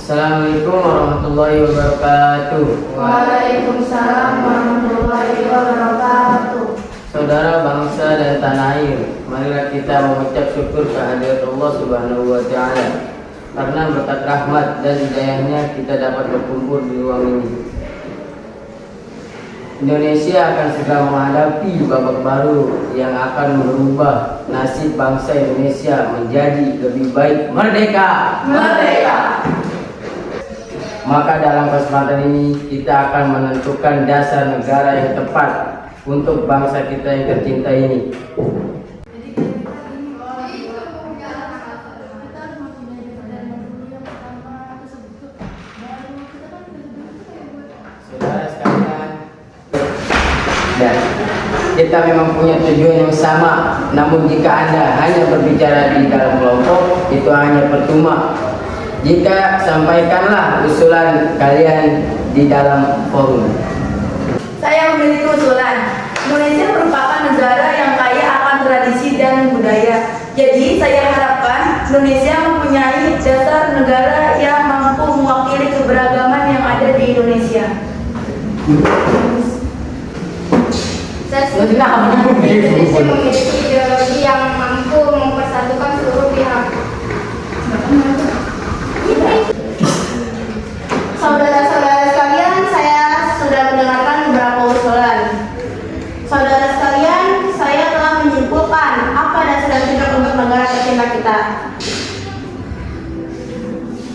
Assalamualaikum warahmatullahi wabarakatuh. Waalaikumsalam warahmatullahi wabarakatuh. Saudara bangsa dan tanah air, marilah kita mengucap syukur kehadirat Allah Subhanahu wa Ta'ala. Karena berkat rahmat dan hidayahnya kita dapat berkumpul di ruang ini. Indonesia akan segera menghadapi babak baru yang akan merubah nasib bangsa Indonesia menjadi lebih baik. Merdeka! Merdeka! Maka dalam kesempatan ini kita akan menentukan dasar negara yang tepat untuk bangsa kita yang tercinta ini. Saudara sekalian, dan kita memang punya tujuan yang sama. Namun jika Anda hanya berbicara di dalam kelompok, itu hanya percuma. Jika sampaikanlah usulan kalian di dalam forum. Saya memiliki usulan. Indonesia merupakan negara yang kaya akan tradisi dan budaya. Jadi saya harapkan Indonesia mempunyai dasar negara yang mampu mewakili keberagaman yang ada di Indonesia. Saya setuju. Indonesia memiliki ideologi yang mampu mempersatukan seluruh pihak. Saudara-saudara sekalian, saya sudah mendengarkan beberapa usulan. Saudara sekalian, saya telah menyimpulkan apa dasar kita untuk negara tercinta kita.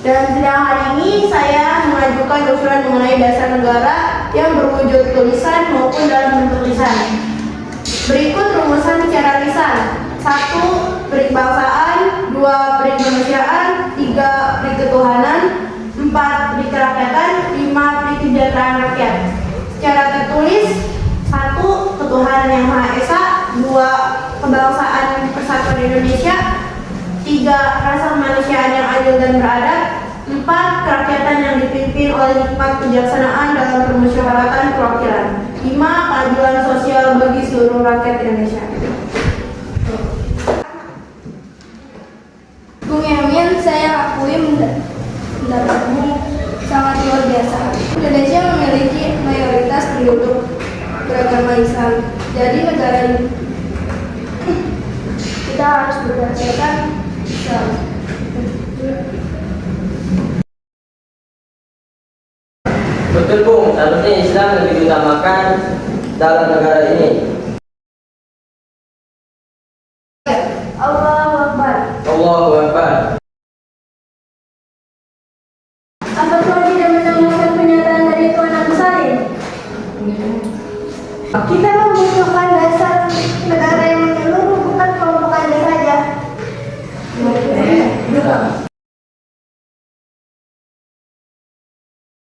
Dan sidang hari ini saya mengajukan usulan mengenai dasar negara yang berwujud tulisan maupun dalam bentuk lisan. Berikut rumusan secara lisan. 1. Perikebangsaan, 2. perikemanusiaan, 3. periketuhanan, 4. perikerakyatan, 5. perikesejahteraan rakyat. Secara tertulis, 1. Ketuhanan yang Maha Esa, 2. kebangsaan persatuan Indonesia, 3. rasa kemanusiaan yang adil dan beradab, 4. kerakyatan yang dipimpin oleh hikmat kebijaksanaan dalam permusyawaratan perwakilan, 5. keadilan sosial bagi seluruh rakyat Indonesia. Bung Yamin, saya akui pendapatmu sangat luar biasa. Indonesia memiliki mayoritas penduduk beragama Islam. Jadi negara ini kita harus berdasarkan Islam. Betul Bung, seharusnya Islam lebih diutamakan dalam negara ini. Allahu Akbar. Allahu Akbar. Apa kau tidak mendengarkan pernyataan dari Tuan Abu Salim? Kita membutuhkan dasar negara yang menyeluruh, bukan kelompok Anda saja.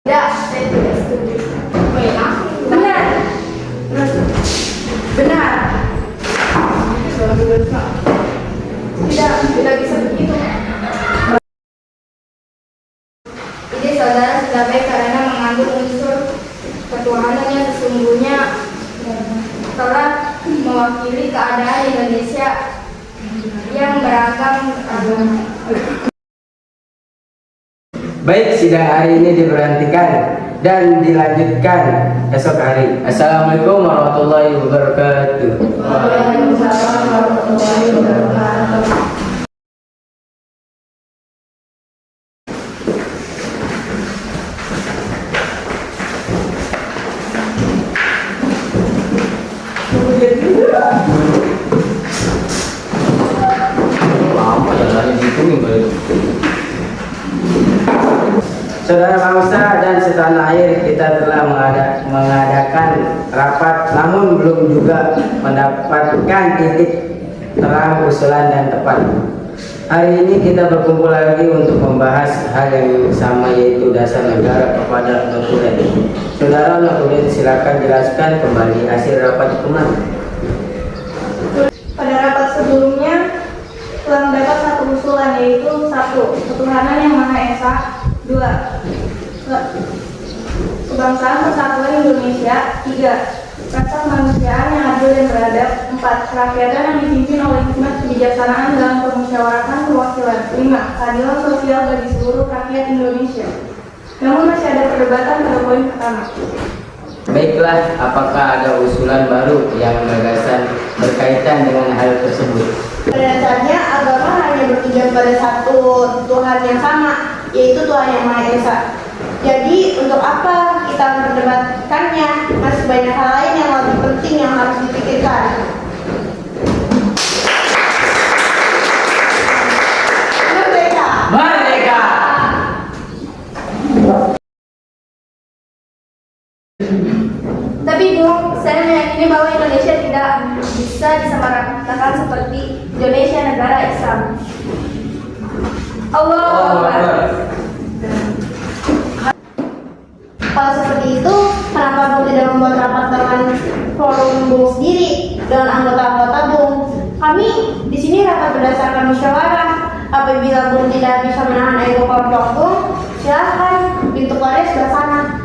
Ya, saya tidak setuju. Benar. Benar. Tidak bisa begitu. Jadi saudara sudah baik karena mengandung unsur ketuhanan yang sesungguhnya telah mewakili keadaan Indonesia yang beragam agama. Baik, sidang hari ini diberhentikan dan dilanjutkan esok hari. Assalamualaikum warahmatullahi wabarakatuh. Waalaikumsalam warahmatullahi wabarakatuh. Lama jalannya gitu nih. Saudara bangsa dan setanah air, kita telah mengadakan rapat, namun belum juga mendapatkan titik terang usulan dan tepat. Hari ini kita berkumpul lagi untuk membahas hal yang sama, yaitu dasar negara kepada Notulen. Saudara Notulen, silakan jelaskan kembali hasil rapat kemarin. Pada rapat sebelumnya telah mendapat satu usulan, yaitu 1. Ketuhanan yang Maha Esa, 2. Kebangsaan persatuan Indonesia, 3. rasa kemanusiaan yang adil dan beradab. 4. Kerakyatan yang dipimpin oleh hikmat kebijaksanaan dalam permusyawaratan perwakilan. 5. Keadilan sosial bagi seluruh rakyat Indonesia. Namun masih ada perdebatan pada poin pertama. Baiklah, apakah ada usulan baru yang gagasan berkaitan dengan hal tersebut? Pada dasarnya agama hanya bertujuan pada satu Tuhan yang sama, yaitu Tuhan yang Maha Esa. Jadi untuk apa kita memperdebatkannya? Masih banyak hal lain yang lebih penting yang harus dipikirkan. Merdeka! Merdeka! Tapi Bu, saya meyakini bahwa Indonesia tidak bisa disamaratakan seperti Indonesia negara Islam. Allahu Akbar. Kalau seperti itu, kenapa Bung tidak membuat rapat dengan forum Bung sendiri dengan anggota-anggota Bung? Kami di sini rapat berdasarkan musyawarah. Apabila Bung tidak bisa menahan ego kelompok Bung, silahkan, pintu keluarnya sebelah sana.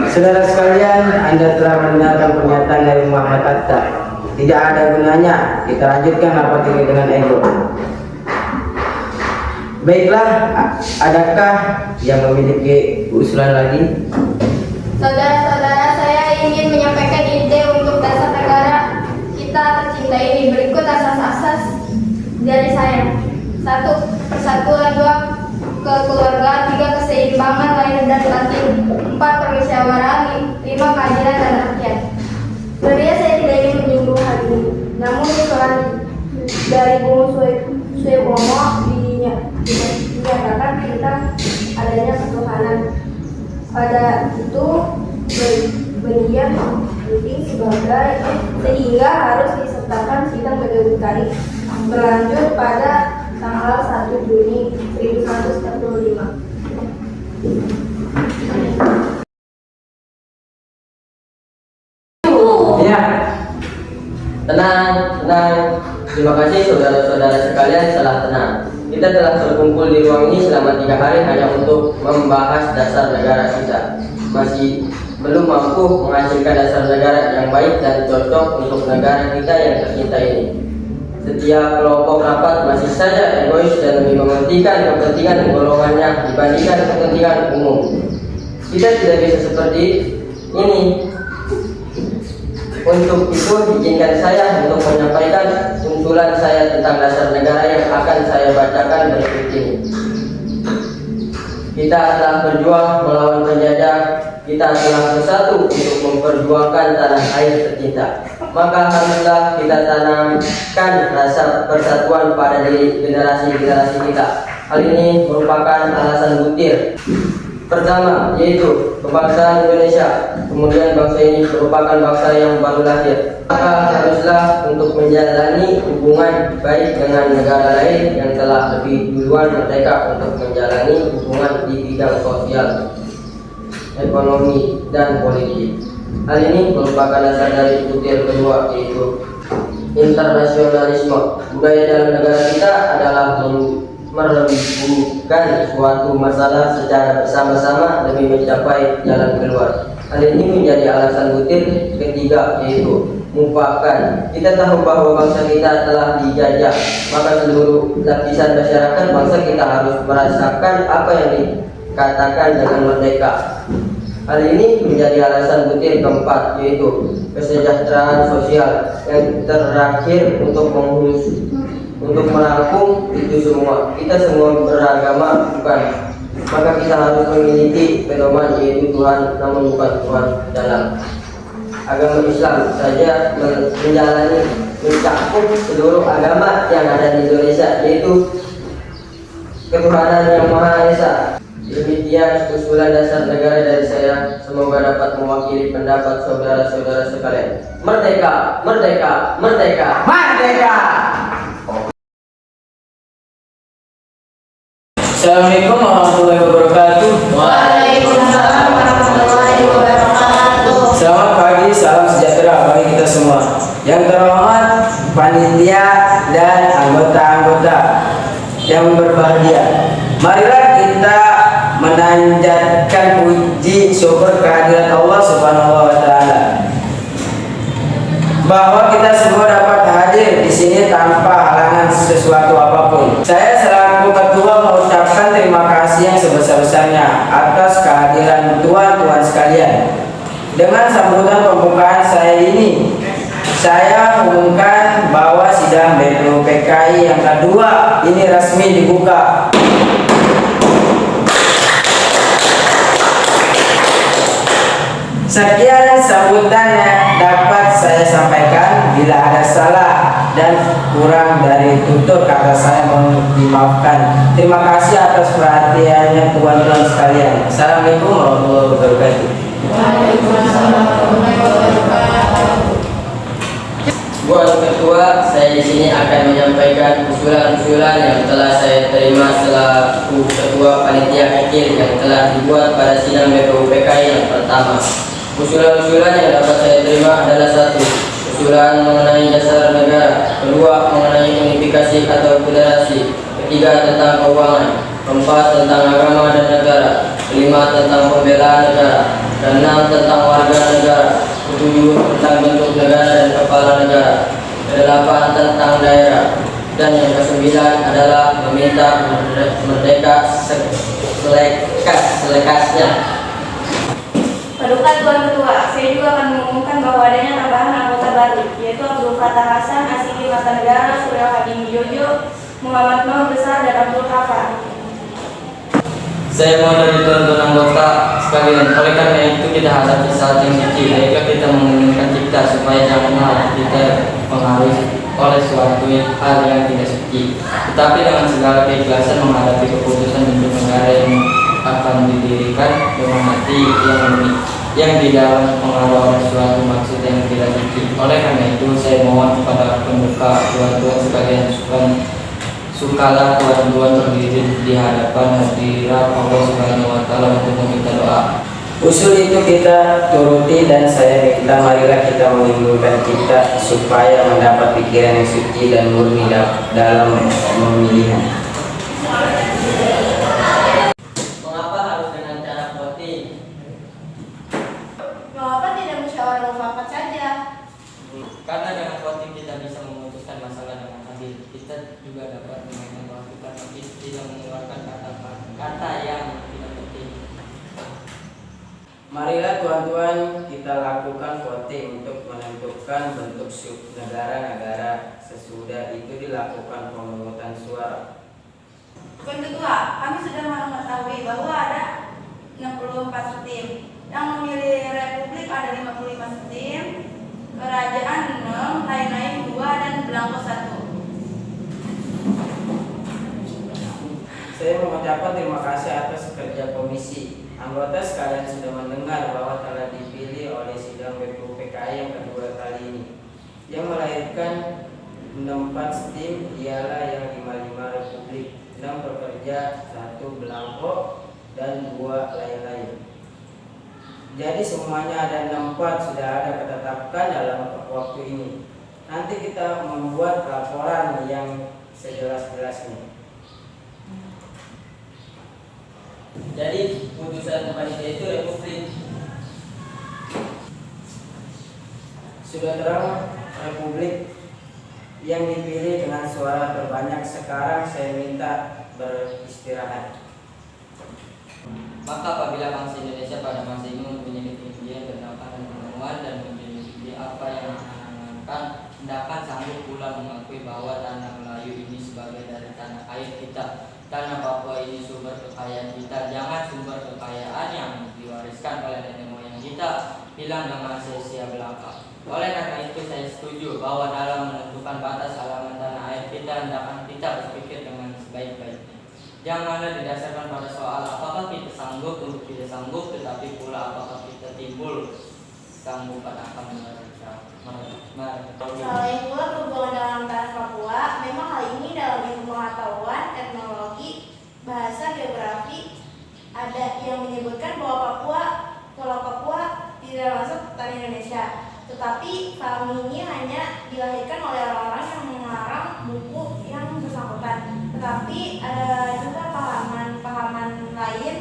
Saudara sekalian, Anda telah mendengarkan pernyataan dari Muhammad Atta. Tidak ada gunanya kita lanjutkan rapat ini dengan ego. Baiklah, adakah yang memiliki usulan lagi? Saudara-saudara, saya ingin menyampaikan ide untuk dasar negara kita tercinta ini. Berikut asas-asas dari saya. 1. Persatuan. 2. Kekeluargaan. 3. Keseimbangan lahir dan batin. 4. Permusyawarah. 5. Keadilan dan rakyat. Sebenarnya saya tidak ingin menyinggung hal ini, namun usulan dari Bung Suebomo dinyatakan tentang adanya ketuhanan. Pada itu bagian penting sehingga harus disertakan sidang berdasari berlanjut pada tanggal 1 Juni 1945. Ya, Tenang. Terima kasih saudara-saudara sekalian, telah tenang. Kita telah berkumpul di ruang ini selama 3 hari hanya untuk membahas dasar negara kita. Masih belum mampu menghasilkan dasar negara yang baik dan cocok untuk negara kita yang tercinta ini. Setiap kelompok rapat masih saja egois dan lebih mementingkan kepentingan golongannya dibandingkan kepentingan umum. Kita tidak bisa seperti ini. Untuk itu izinkan saya untuk menyampaikan usulan saya tentang dasar negara yang akan saya bacakan berikut ini. Kita telah berjuang melawan penjajah, kita telah bersatu untuk memperjuangkan tanah air tercinta. Maka haruslah kita tanamkan rasa persatuan pada diri generasi-generasi kita. Hal ini merupakan alasan butir. Pertama, yaitu kebangsaan Indonesia. Kemudian bangsa ini merupakan bangsa yang baru lahir. Maka haruslah untuk menjalani hubungan baik dengan negara lain yang telah lebih duluan merdeka untuk menjalani hubungan di bidang sosial, ekonomi, dan politik. Hal ini merupakan dasar dari butir kedua, yaitu internasionalisme. Budaya dalam negara kita adalah merembukan suatu masalah secara bersama-sama demi mencapai jalan keluar. Hal ini menjadi alasan butir ketiga, yaitu mufakat. Kita tahu bahwa bangsa kita telah dijajah, maka seluruh lapisan masyarakat bangsa kita harus merasakan apa yang dikatakan dengan merdeka. Hal ini menjadi alasan butir keempat, yaitu kesejahteraan sosial. Yang terakhir, untuk merangkum itu semua, kita semua beragama, bukan? Maka kita harus memiliki pedoman, yaitu Tuhan, namun bukan Tuhan dalam agama Islam saja mencakup seluruh agama yang ada di Indonesia, yaitu ketuhanan yang Maha Esa. Demikian usulan dasar negara dari saya, semoga dapat mewakili pendapat saudara-saudara sekalian. Merdeka, merdeka, merdeka, merdeka! Assalamualaikum warahmatullahi wabarakatuh. Waalaikumsalam warahmatullahi wabarakatuh. Selamat pagi, salam sejahtera bagi kita semua. Yang terhormat panitia dan anggota-anggota yang berbahagia. Marilah kita menanjatkan puji syukur kehadirat Allah Subhanahu wa taala bahwa kita semua dapat hadir di sini tanpa halangan sesuatu apapun. Saya selaku ketua mengucapkan terima kasih yang sebesar-besarnya atas kehadiran tuan-tuan sekalian. Dengan sambutan pembukaan saya ini, saya umumkan bahwa sidang BPUPKI yang kedua ini resmi dibuka. Sekian sambutan yang dapat saya sampaikan. Bila ada salah dan kurang dari tutur kata saya mohon dimaafkan. Terima kasih atas perhatiannya tuan-tuan sekalian. Assalamualaikum warahmatullahi wabarakatuh. Waalaikumsalam warahmatullahi wabarakatuh. Buat ketua, saya di sini akan menyampaikan usulan-usulan yang telah saya terima selaku ketua panitia kecil yang telah dibuat pada sidang BPUPKI yang pertama. Usulan-usulan yang dapat saya terima adalah: 1. Usulan mengenai dasar negara, 2. mengenai unifikasi atau federasi, 3. tentang keuangan, 4. tentang agama dan negara, 5. tentang pembelaan negara, dan 6. tentang warga negara, 7. tentang bentuk negara dan kepala negara, 8. tentang daerah, dan yang ke-9 adalah meminta merdeka selekasnya. Paduka Tuan Ketua, saya juga akan mengumumkan bahwa adanya tambahan anggota baru, yaitu Abdul Fattah Hasan, Asiki Matanegara, Surya Hadi Jojo, Muhammad Nur Besar, dan Abdul Hafar. Saya mohon dari tuan-tuan anggota sekalian, oleh karena itu kita hadapi saat yang kecil, yaitu kita menginginkan cipta supaya janganlah kita pengaruhi oleh suatu hal yang tidak suci, tetapi dengan segala keikhlasan menghadapi keputusan bentuk negara yang akan didirikan dengan hati yang di dalam pengaruh oleh suatu maksud yang tidak suci. Oleh karena itu saya mohon kepada pembuka tuan-tuan sekalian sukalah tuan-tuan berdiri di hadapan hadirat Allah Subhanahu wa taala untuk meminta doa. Usul itu kita turuti dan saya minta marilah kita mengimbulkan kita supaya mendapat pikiran yang suci dan murni dalam pemilihan. Mengapa harus dengan cara voting? Mengapa tidak musyawarah mufakat saja? Karena dengan voting kita bisa memutuskan masalah dengan adil. Kita juga dapat memainkan waktu karena kita tidak mengeluarkan kata-kata yang tidak penting. Marilah tuan-tuan kita lakukan voting untuk menentukan bentuk negara-negara. Sesudah itu dilakukan pemungutan suara. Tuan Ketua, kami sudah mengetahui bahwa ada 64 tim. Yang memilih Republik ada 55 tim, Kerajaan 6, lain-lain 2, dan Belangko 1. Saya mengucapkan terima kasih atas kerja komisi. Anggota sekalian sudah mendengar bahwa telah dipilih oleh sidang BPUPKI yang kedua kali ini. Yang melahirkan 64 tim ialah yang 55 Republik, 6 pekerja, 1 Belangko, dan 2 lain-lain. Jadi semuanya ada 64 sudah ada ketetapkan dalam waktu ini. Nanti kita membuat laporan yang sejelas-jelasnya. Jadi putusan panitia itu Republik. Sudah terang Republik yang dipilih dengan suara terbanyak. Sekarang saya minta beristirahat. Maka apabila bangsa Indonesia pada masa ini mempunyai ketinggian pendapat dan pengetahuan dan memiliki apa yang menyenangkan, hendaknya sanggup pula mengakui bahwa tanah Melayu ini sebagai dari tanah air kita. Tanah Papua ini sumber kekayaan kita, jangan sumber kekayaan yang diwariskan oleh nenek moyang kita hilang dengan sia-sia belaka. Oleh karena itu saya setuju bahwa dalam menentukan batas halaman tanah air kita, hendaknya kita berpikir dengan sebaik-baiknya. Janganlah didasarkan pada soal apakah kita sanggup untuk tidak sanggup, tetapi pula apakah kita timbul sanggupan akan mereka. Selain pula perhubungan dalam tanah Papua, memang hal ini dalam ilmu pengetahuan, etnologi, bahasa, geografi, ada yang menyebutkan bahwa Pulau Papua tidak masuk tanah Indonesia. Tetapi kami ini hanya dilahirkan oleh orang-orang yang mengarang buku yang bersangkutan. Tetapi ada juga pahaman lain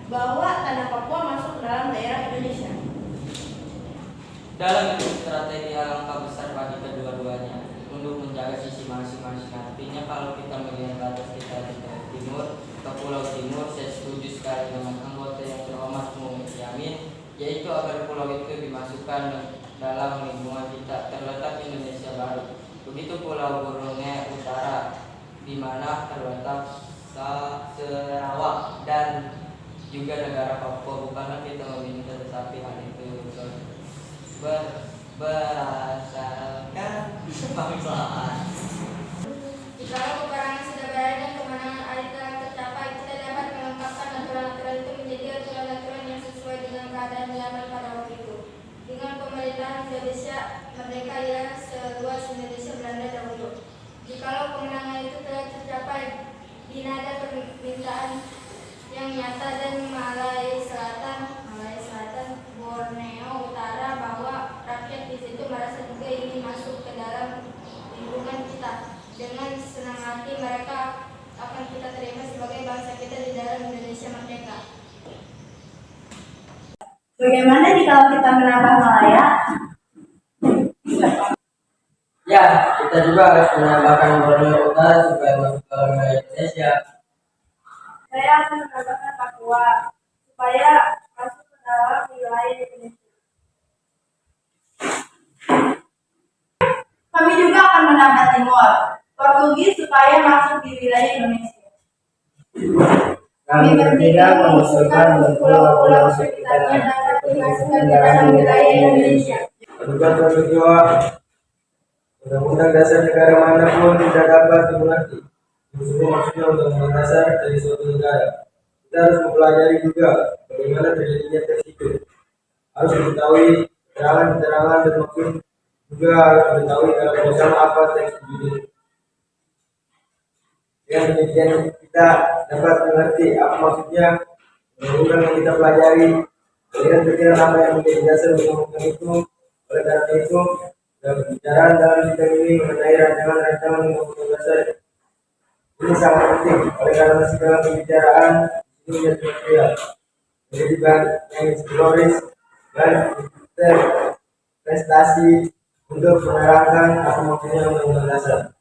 bahwa tanah Papua masuk dalam daerah Indonesia. Dalam itu strategi alangkah besar bagi kedua-duanya untuk menjaga sisi masing-masing. Artinya kalau kita melihat batas kita di timur ke Pulau Timur, saya setuju sekali dengan anggota yang terhormat Muhammad Yamin, yaitu agar pulau itu dimasukkan dalam lingkungan kita, terletak Indonesia Baru. Begitu Pulau Borneo Utara, di mana terletak Sarawak dan juga negara Papua. Bukanlah kita meminta, tetapi hal itu berdasarkan kebangsaan. Jika peperangan sudah berada dan kemenangan akhir telah tercapai, kita dapat melengkapkan aturan-aturan itu menjadi aturan-aturan yang sesuai dengan keadaan zaman pada waktu itu. Dengan pemerintahan Indonesia merdeka ialah seluas Indonesia Belanda dahulu. Jikalau kemenangan itu telah tercapai, di nada permintaan yang nyata dan Malaya Selatan, Borneo Utara, bahwa rakyat di situ merasa juga ingin masuk ke dalam lingkungan kita. Dengan senang hati mereka akan kita terima sebagai bangsa kita di dalam Indonesia merdeka. Bagaimana jika kita menambah Malaya? Ya, kita juga harus menambahkan Borneo Utara supaya masuk ke wilayah Indonesia. Saya akan menambahkan Papua supaya masuk ke dalam wilayah Indonesia. Kami juga akan menambah Timor, Portugis supaya masuk di wilayah Indonesia. Kami bertiga mengusulkan untuk pulau-pulau sekitarnya dapat dimasukkan ke dalam wilayah Indonesia. Petugas berdoa, Undang-Undang Dasar negara manapun tidak dapat dimengerti. Semua maksudnya Undang-Undang Dasar dari suatu negara. Kita harus mempelajari juga bagaimana terjadinya teks itu. Harus diketahui keterangan-keterangan dan maksud juga harus diketahui dalam pasal apa teks itu. Dengan demikian kita dapat mengerti apa maksudnya undang-undang yang kita pelajari, pikiran-pikiran apa yang menjadi dasar undang-undang itu. Oleh karena itu, dalam pembicaraan dalam sidang ini mengenai rancangan-rancangan undang-undang dasar ini sangat penting. Oleh karena segala pembicaraan ini menjadi material, menjadi bahan yang historis dan prestasi untuk menerangkan apa maksudnya undang-undang dasar.